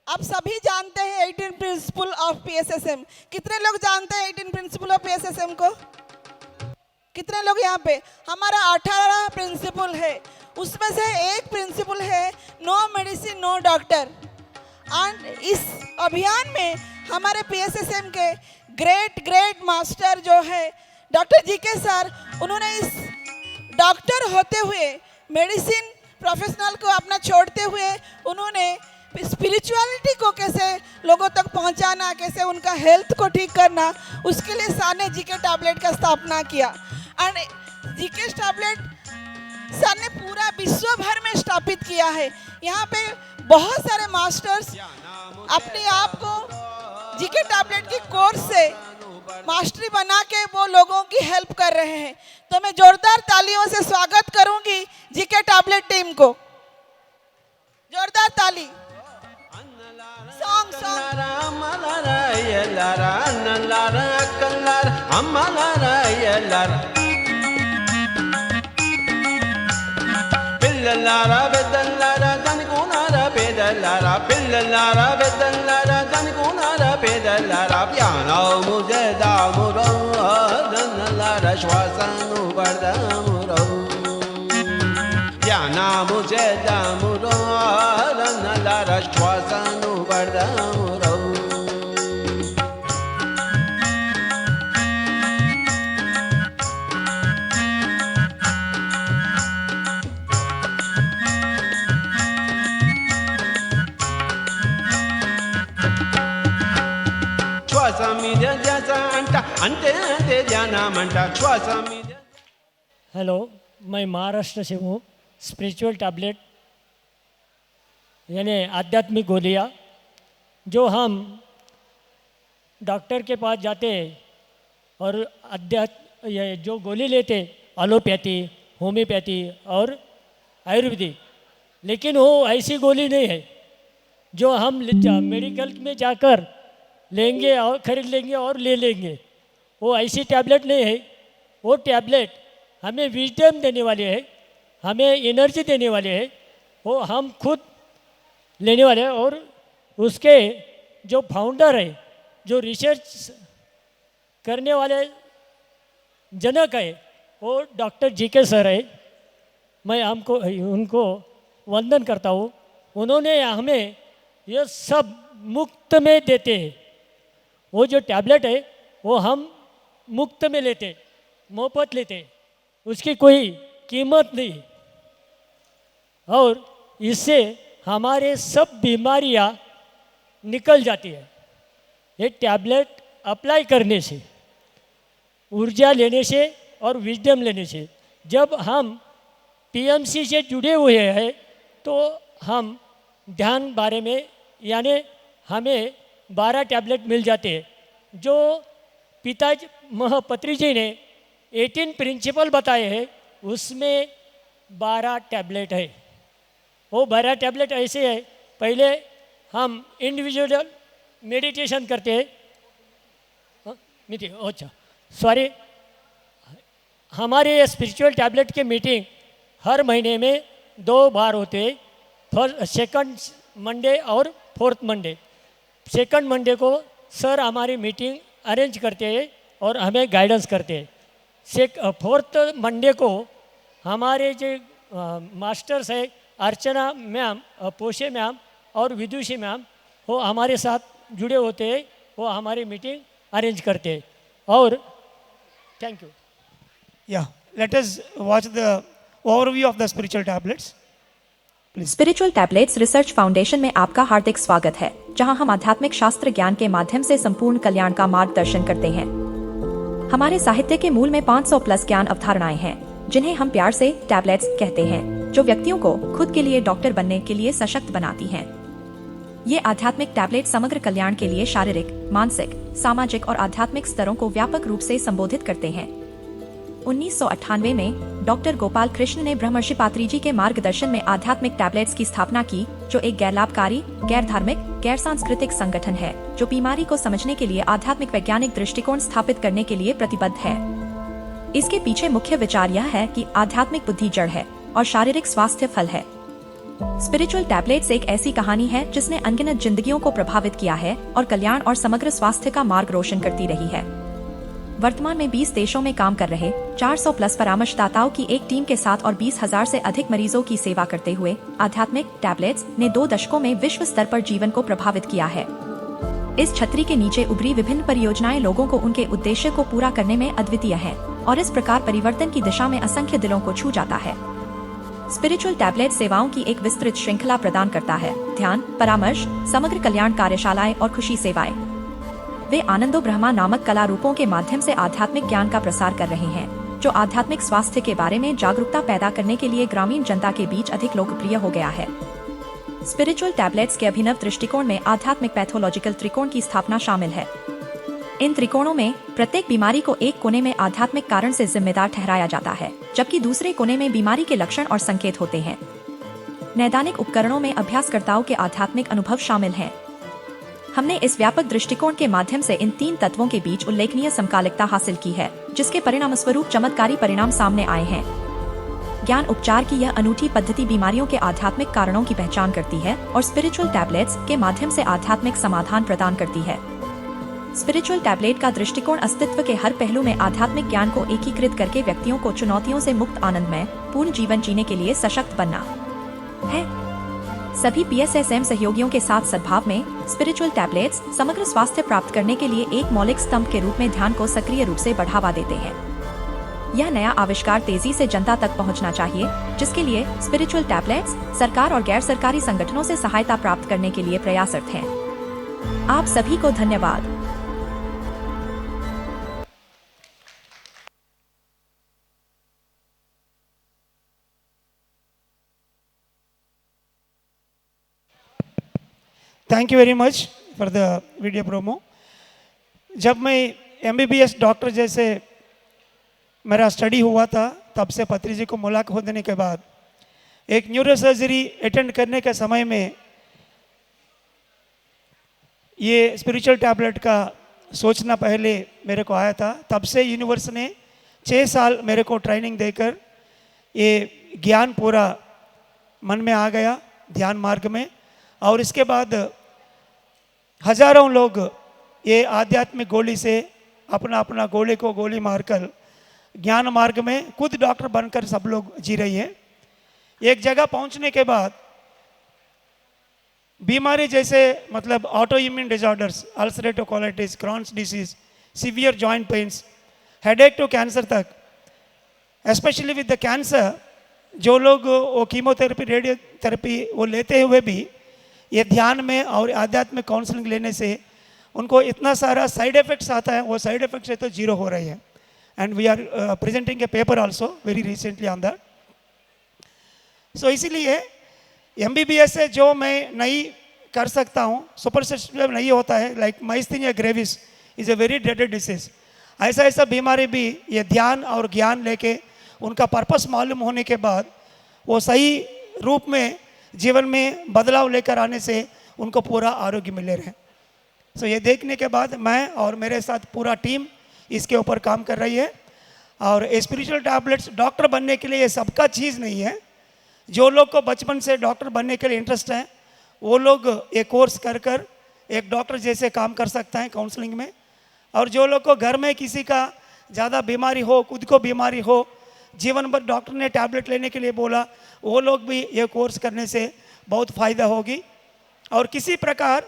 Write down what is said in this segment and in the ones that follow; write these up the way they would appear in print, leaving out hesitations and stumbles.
आप सभी जानते हैं 18 प्रिंसिपल ऑफ पीएसएसएम। कितने लोग जानते हैं 18 प्रिंसिपल ऑफ पीएसएसएम को? कितने लोग यहाँ पे? हमारा 18 प्रिंसिपल है, उसमें से एक प्रिंसिपल है no medicine no doctor. And इस अभियान में हमारे पीएसएसएम के ग्रेट मास्टर जो है डॉक्टर जीके सर, उन्होंने इस डॉक्टर होते हुए मेडिसिन प्रोफेशनल को अपना छोड़ते हुए उन्होंने स्पिरिचुअलिटी को कैसे लोगों तक पहुंचाना, कैसे उनका हेल्थ को ठीक करना, उसके लिए सर ने जीके टैबलेट का स्थापना किया। एंड जीके टैबलेट सर ने पूरा विश्व भर में स्थापित किया है। यहाँ पे बहुत सारे मास्टर्स अपने आप को जीके टैबलेट की कोर्स से मास्टरी बना के वो लोगों की हेल्प कर रहे हैं। तो मैं जोरदार तालियों से स्वागत करूंगी जीके टैबलेट टीम को। जोरदार ताली। सॉन्ग పిల్లలారా పెద్దలారా కనుకున్నారా పేదలారా పిల్లలారా పెద్దలారా కనుకున్నారా పేదలారా జ్ఞానము చేద్దామురో దన్నలారా శ్వాసను పడదామురో జ్ఞానము చేద్దామురో దన్నలారా శ్వాసను పడదామురో శ్వాస మీద ధ్యాస అంట అంతే అంతే ధ్యానమంట శ్వాస మీద। हेलो, मैं महाराष्ट्र से हूँ। स्पिरिचुअल टैबलेट यानी आध्यात्मिक गोलियाँ जो हम डॉक्टर के पास जाते और ये जो गोली लेते एलोपैथी, होम्योपैथी और आयुर्वेदिक, लेकिन वो ऐसी गोली नहीं है जो हम मेडिकल में जाकर लेंगे और खरीद लेंगे और ले लेंगे। वो ऐसी टैबलेट नहीं है। वो टैबलेट हमें विजडम देने वाले है, हमें एनर्जी देने वाले है। वो हम खुद लेने वाले हैं और उसके जो फाउंडर है, जो रिसर्च करने वाले जनक है, वो डॉक्टर जीके सर है। मैं उनको वंदन करता हूँ। उन्होंने हमें ये सब मुफ्त में देते हैं। वो जो टैबलेट है वो हम मुफ्त में लेते, मुफ्त लेते, उसकी कोई कीमत नहीं। और इससे हमारे सब बीमारियां निकल जाती है। ये टैबलेट अप्लाई करने से, ऊर्जा लेने से और विजडम लेने से, जब हम पीएमसी से जुड़े हुए हैं तो हम ध्यान बारे में यानी हमें 12 टैबलेट मिल जाते हैं। जो पिताजी महापत्री जी ने 18 प्रिंसिपल बताए हैं उसमें 12 टैबलेट है। वो 12 टैबलेट ऐसे है, पहले हम इंडिविजुअल मेडिटेशन करते हैं। अच्छा सॉरी, हमारे स्पिरिचुअल टैबलेट के मीटिंग हर महीने में 2 बार होते हैं, सेकंड मंडे और फोर्थ मंडे। सेकंड मंडे को सर हमारी मीटिंग अरेंज करते हैं और हमें गाइडेंस करते हैं। फोर्थ मंडे को हमारे जो मास्टर्स है अर्चना मैम, पोशे मैम और विदुषी मैम, वो हमारे साथ जुड़े होते हैं। वो हमारी मीटिंग अरेंज करते हैं। और thank you. Yeah, let us watch the overview of the spiritual tablets. Spiritual tablets research foundation में आपका हार्दिक स्वागत है, जहां हम आध्यात्मिक शास्त्र ज्ञान के माध्यम से संपूर्ण कल्याण का मार्गदर्शन करते हैं। हमारे साहित्य के मूल में 500 प्लस ज्ञान अवधारणाएं हैं, जिन्हें हम प्यार से टैबलेट्स कहते हैं, जो व्यक्तियों को खुद के लिए डॉक्टर बनने के लिए सशक्त बनाती हैं। ये आध्यात्मिक टैबलेट समग्र कल्याण के लिए शारीरिक, मानसिक, सामाजिक और आध्यात्मिक स्तरों को व्यापक रूप से संबोधित करते हैं। 1998 में डॉक्टर गोपाल कृष्ण ने ब्रह्मर्षि पात्री जी के मार्गदर्शन में आध्यात्मिक टैबलेट्स की स्थापना की, जो एक गैर लाभकारी, गैर धार्मिक, गैर सांस्कृतिक संगठन है, जो बीमारी को समझने के लिए आध्यात्मिक वैज्ञानिक दृष्टिकोण स्थापित करने के लिए प्रतिबद्ध है। इसके पीछे मुख्य विचार यह है कि आध्यात्मिक बुद्धि जड़ है और शारीरिक स्वास्थ्य फल है। स्पिरिचुअल टैबलेट्स एक ऐसी कहानी है जिसने अनगिनत जिंदगियों को प्रभावित किया है और कल्याण और समग्र स्वास्थ्य का मार्ग रोशन करती रही है। वर्तमान में 20 देशों में काम कर रहे 400 प्लस परामर्शदाताओं की एक टीम के साथ और 20,000 से अधिक मरीजों की सेवा करते हुए आध्यात्मिक टैबलेट्स ने 2 दशकों में विश्व स्तर पर जीवन को प्रभावित किया है। इस छतरी के नीचे उभरी विभिन्न परियोजनाएं लोगों को उनके उद्देश्य को पूरा करने में अद्वितीय है और इस प्रकार परिवर्तन की दिशा में असंख्य दिलों को छू जाता है। स्पिरिचुअल टैबलेट सेवाओं की एक विस्तृत श्रृंखला प्रदान करता है: ध्यान, परामर्श, समग्र कल्याण कार्यशालाएं और खुशी सेवाएं। वे आनंदो ब्रह्मा नामक कला रूपों के माध्यम से आध्यात्मिक ज्ञान का प्रसार कर रहे हैं, जो आध्यात्मिक स्वास्थ्य के बारे में जागरूकता पैदा करने के लिए ग्रामीण जनता के बीच अधिक लोकप्रिय हो गया है। स्पिरिचुअल टैबलेट्स के अभिनव दृष्टिकोण में आध्यात्मिक पैथोलॉजिकल त्रिकोण की स्थापना शामिल है। इन त्रिकोणों में प्रत्येक बीमारी को एक कोने में आध्यात्मिक कारण से जिम्मेदार ठहराया जाता है, जबकि दूसरे कोने में बीमारी के लक्षण और संकेत होते हैं। नैदानिक उपकरणों में अभ्यासकर्ताओं के आध्यात्मिक अनुभव शामिल हैं। हमने इस व्यापक दृष्टिकोण के माध्यम से इन 3 तत्वों के बीच उल्लेखनीय समकालिकता हासिल की है, जिसके परिणामस्वरूप चमत्कारी परिणाम सामने आए हैं। ज्ञान उपचार की यह अनूठी पद्धति बीमारियों के आध्यात्मिक कारणों की पहचान करती है और स्पिरिचुअल टैबलेट्स के माध्यम से आध्यात्मिक समाधान प्रदान करती है। स्पिरिचुअल टैबलेट का दृष्टिकोण अस्तित्व के हर पहलू में आध्यात्मिक ज्ञान को एकीकृत करके व्यक्तियों को चुनौतियों से मुक्त आनंदमय पूर्ण जीवन जीने के लिए सशक्त बनना है। सभी PSSM सहयोगियों के साथ सद्भाव में स्पिरिचुअल टैबलेट्स समग्र स्वास्थ्य प्राप्त करने के लिए एक मौलिक स्तंभ के रूप में ध्यान को सक्रिय रूप से बढ़ावा देते हैं। यह नया आविष्कार तेजी से जनता तक पहुंचना चाहिए, जिसके लिए स्पिरिचुअल टैबलेट्स सरकार और गैर सरकारी संगठनों से सहायता प्राप्त करने के लिए प्रयासरत हैं। आप सभी को धन्यवाद। Thank you very much for the video promo. जब मैं MBBS डॉक्टर जैसे मेरा स्टडी हुआ था, तब से पत्री जी को मुलाकात होने के बाद एक न्यूरो सर्जरी अटेंड करने के समय में ये स्पिरिचुअल टैबलेट का सोचना पहले मेरे को आया था। तब से यूनिवर्स ने 6 साल मेरे को ट्रेनिंग देकर ये ज्ञान पूरा मन में आ गया ध्यान मार्ग में, और इसके बाद हजारों लोग ये आध्यात्मिक गोली से अपना अपना गोले को गोली मारकर ज्ञान मार्ग में खुद डॉक्टर बनकर सब लोग जी रही हैं। एक जगह पहुंचने के बाद बीमारी जैसे मतलब auto immune disorders, ulcerative colitis, Crohn's disease, severe joint pains, headache to cancer तक, स्पेशली विद द कैंसर, जो लोग वो कीमोथेरेपी रेडियोथेरेपी वो लेते हुए भी ये ध्यान में और आध्यात्मिक काउंसलिंग लेने से उनको इतना सारा साइड इफेक्ट्स आता है, वो साइड इफेक्ट्स से तो जीरो हो रही है। And we are presenting a paper also very recently on that. So इसीलिए MBBS से जो मैं नहीं कर सकता हूँ, सुपर सिस्टम नहीं होता है, like myasthenia gravis is a very dreaded disease. ऐसा ऐसा बीमारी भी ये ध्यान और ज्ञान लेके उनका पर्पस मालूम होने के बाद वो सही रूप में जीवन में बदलाव लेकर आने से उनको पूरा आरोग्य मिले रहे। सो ये देखने के बाद मैं और मेरे साथ पूरा टीम इसके ऊपर काम कर रही है। और स्पिरिचुअल टैबलेट्स डॉक्टर बनने के लिए ये सबका चीज़ नहीं है। जो लोग को बचपन से डॉक्टर बनने के लिए इंटरेस्ट है, वो लोग ये कोर्स कर कर एक डॉक्टर जैसे काम कर सकते हैं काउंसलिंग में। और जो लोग को घर में किसी का ज़्यादा बीमारी हो, खुद को बीमारी हो, जीवन भर डॉक्टर ने टैबलेट लेने के लिए बोला, वो लोग भी ये कोर्स करने से बहुत फ़ायदा होगी। और किसी प्रकार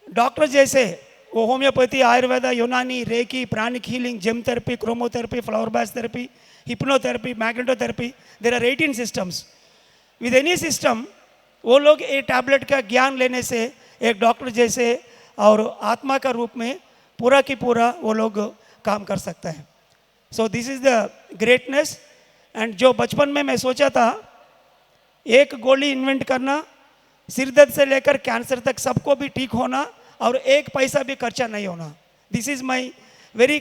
डॉक्टर जैसे वो homeopathy, Ayurveda, Unani, reiki, pranic healing, gem therapy, chromotherapy, flower Bach therapy, hypnotherapy, magnetotherapy, there are 18 systems. With any system वो लोग ये टैबलेट का ज्ञान लेने से एक डॉक्टर जैसे और आत्मा का रूप में पूरा की पूरा वो लोग काम कर सकते हैं। So this is the greatness. And जो बचपन में मैं सोचा था एक गोली इन्वेंट करना, सिरदर्द से लेकर कैंसर तक सबको भी ठीक होना और एक पैसा भी खर्चा नहीं होना, this is my very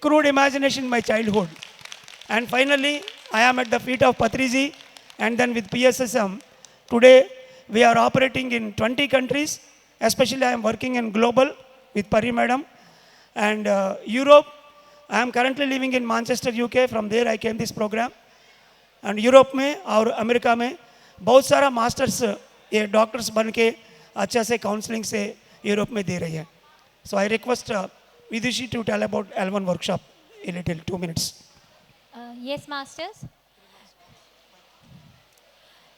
crude imagination my childhood. And finally I am at the feet of Patriji and then with PSSM today we are operating in 20 countries, especially I am working in global with Pari madam and Europe. I am currently living in Manchester, UK. From there I came this program. And Europe में और America में बहुत सारा masters ये doctors बन के अच्छा से काउंसलिंग से यूरोप में दे रही है. So I request Vidushi to tell about L1 workshop in little 2 minutes. Yes masters,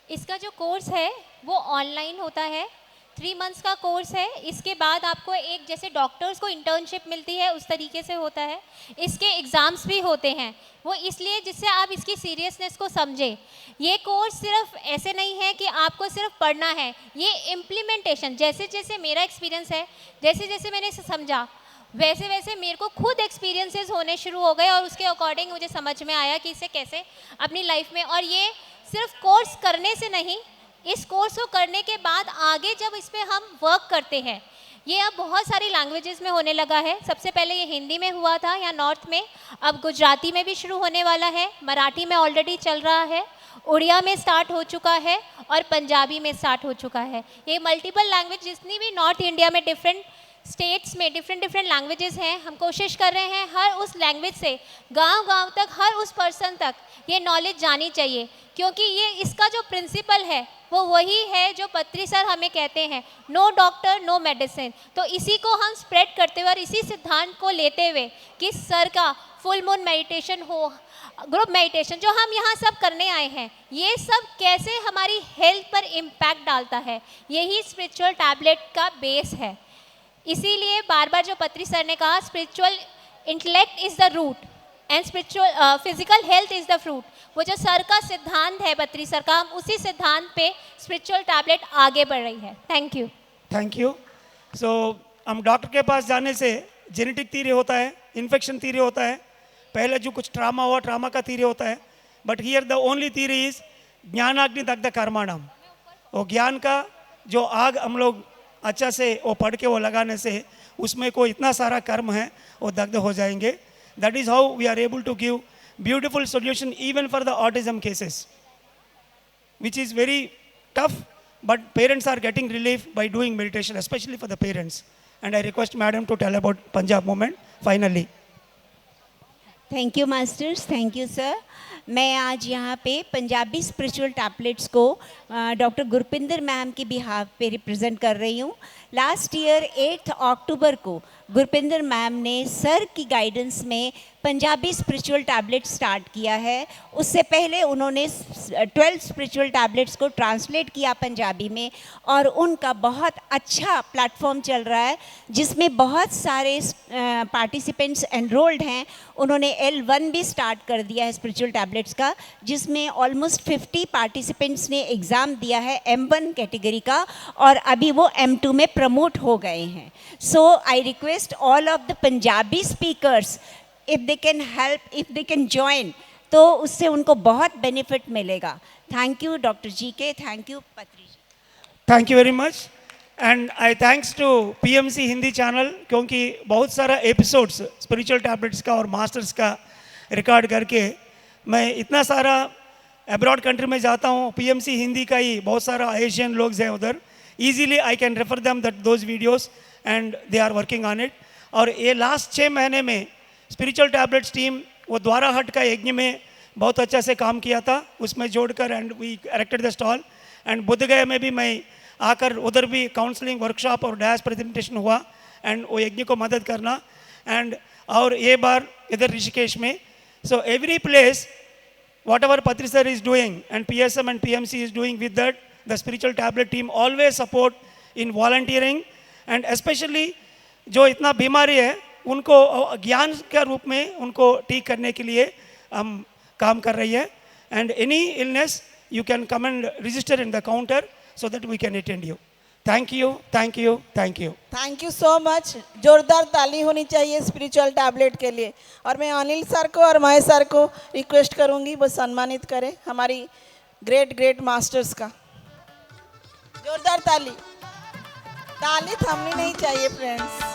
इसका जो कोर्स है वो ऑनलाइन होता है, 3 months का कोर्स है. इसके बाद आपको एक जैसे डॉक्टर्स को इंटर्नशिप मिलती है उस तरीके से होता है. इसके एग्ज़ाम्स भी होते हैं, वो इसलिए जिससे आप इसकी सीरियसनेस को समझें. ये कोर्स सिर्फ ऐसे नहीं है कि आपको सिर्फ पढ़ना है, ये इम्प्लीमेंटेशन, जैसे जैसे मेरा एक्सपीरियंस है, जैसे जैसे मैंने इसे समझा वैसे वैसे मेरे को खुद एक्सपीरियंसेस होने शुरू हो गए और उसके अकॉर्डिंग मुझे समझ में आया कि इसे कैसे अपनी लाइफ में. और ये सिर्फ कोर्स करने से नहीं, इस कोर्स को करने के बाद आगे जब इस पर हम वर्क करते हैं, ये अब बहुत सारी लैंग्वेजेस में होने लगा है. सबसे पहले ये हिंदी में हुआ था यहाँ नॉर्थ में, अब गुजराती में भी शुरू होने वाला है, मराठी में ऑलरेडी चल रहा है, उड़िया में स्टार्ट हो चुका है और पंजाबी में स्टार्ट हो चुका है. ये मल्टीपल लैंग्वेज जितनी भी नॉर्थ इंडिया में डिफरेंट स्टेट्स में डिफरेंट लैंग्वेजेस हैं, हम कोशिश कर रहे हैं हर उस लैंग्वेज से गांव-गांव तक, हर उस पर्सन तक ये नॉलेज जानी चाहिए. क्योंकि ये इसका जो प्रिंसिपल है वो वही है जो पत्री सर हमें कहते हैं, नो डॉक्टर नो मेडिसिन. तो इसी को हम स्प्रेड करते हुए और इसी सिद्धांत को लेते हुए कि सर का फुल मून मेडिटेशन हो, ग्रुप मेडिटेशन जो हम यहाँ सब करने आए हैं, ये सब कैसे हमारी हेल्थ पर इम्पैक्ट डालता है, यही स्पिरिचुअल टैबलेट का बेस है. इसीलिए बार बार जो पत्री सर ने कहा, spiritual intellect is the root and spiritual physical health is the fruit, वो जो सर का सिद्धांत है पत्री सर का, हम उसी सिद्धांत पे स्पिरिचुअल टैबलेट आगे बढ़ रही है. Thank you. Thank you. So हम डॉक्टर के पास जाने से जेनेटिक थीरी होता है, इन्फेक्शन थीरी होता है, पहले जो कुछ ट्रामा हुआ ट्रामा का थीरी होता है. But here the only theory is ज्ञानाग्नि दग्ध कर्माणम. वो ज्ञान का जो आग हम लोग अच्छा से वो पढ़ के वो लगाने से उसमें कोई इतना सारा कर्म है वो दग्ध हो जाएंगे. That is how we are able to give beautiful solution even for the autism cases, which is very tough, but parents are getting relief by doing meditation, especially for the parents. And I request madam to tell about Punjab movement finally. Thank you masters, thank you sir. मैं आज यहाँ पे Punjabi spiritual tablets को doctor Gurpinder ma'am की behalf पे represent कर रही हूँ. लास्ट ईयर 8 अक्टूबर को गुरपिंदर मैम ने सर की गाइडेंस में पंजाबी स्पिरिचुअल टैबलेट स्टार्ट किया है. उससे पहले उन्होंने 12 स्पिरिचुअल टैबलेट्स को ट्रांसलेट किया पंजाबी में और उनका बहुत अच्छा प्लेटफॉर्म चल रहा है जिसमें बहुत सारे पार्टिसिपेंट्स एनरोल्ड हैं. उन्होंने L1 भी स्टार्ट कर दिया है स्पिरिचुअल टैबलेट्स का, जिसमें ऑलमोस्ट 50 पार्टिसिपेंट्स ने एग्ज़ाम दिया है M1 कैटेगरी का और अभी वो M2 में प्रमोट हो गए हैं. So I request all of the Punjabi speakers, if they can help, if they can join, तो उससे उनको बहुत बेनिफिट मिलेगा. थैंक यू डॉक्टर जी के, thank you Patri ji. Thank you very much. And I thanks to PMC Hindi channel, क्योंकि बहुत सारा episodes spiritual tablets का और मास्टर्स का रिकॉर्ड करके मैं इतना सारा अब्रॉड कंट्री में जाता हूँ. PMC हिंदी का ही बहुत सारा एशियन लोग हैं उधर, easily I can refer them that those videos and they are working on it. और ये लास्ट 6 महीने में स्पिरिचुअल टैबलेट्स टीम वो द्वाराहट का यज्ञ में बहुत अच्छा से काम किया था, उसमें जोड़कर and we erected the stall. And Bodhgaya में भी मैं आकर उधर भी काउंसलिंग वर्कशॉप और डैश प्रेजेंटेशन हुआ एंड वो यज्ञ को मदद करना. एंड और ये बार इधर ऋषिकेश में. So every place whatever Patri sir is doing and PSM and PMC is doing with that, the spiritual tablet team always support in volunteering and especially जो इतना बीमारी है उनको ज्ञान के रूप में उनको ठीक करने के लिए हम काम कर रही है. and any illness you can come and register in the counter so that we can attend you. Thank you, thank you, thank you. Thank you so much. जोरदार ताली होनी चाहिए स्पिरिचुअल टैबलेट के लिए. और मैं अनिल सर को और महेश सर को रिक्वेस्ट करूंगी वो सम्मानित करें हमारी ग्रेट मास्टर्स का. जोरदार ताली. ताली थमनी नहीं चाहिए फ्रेंड्स.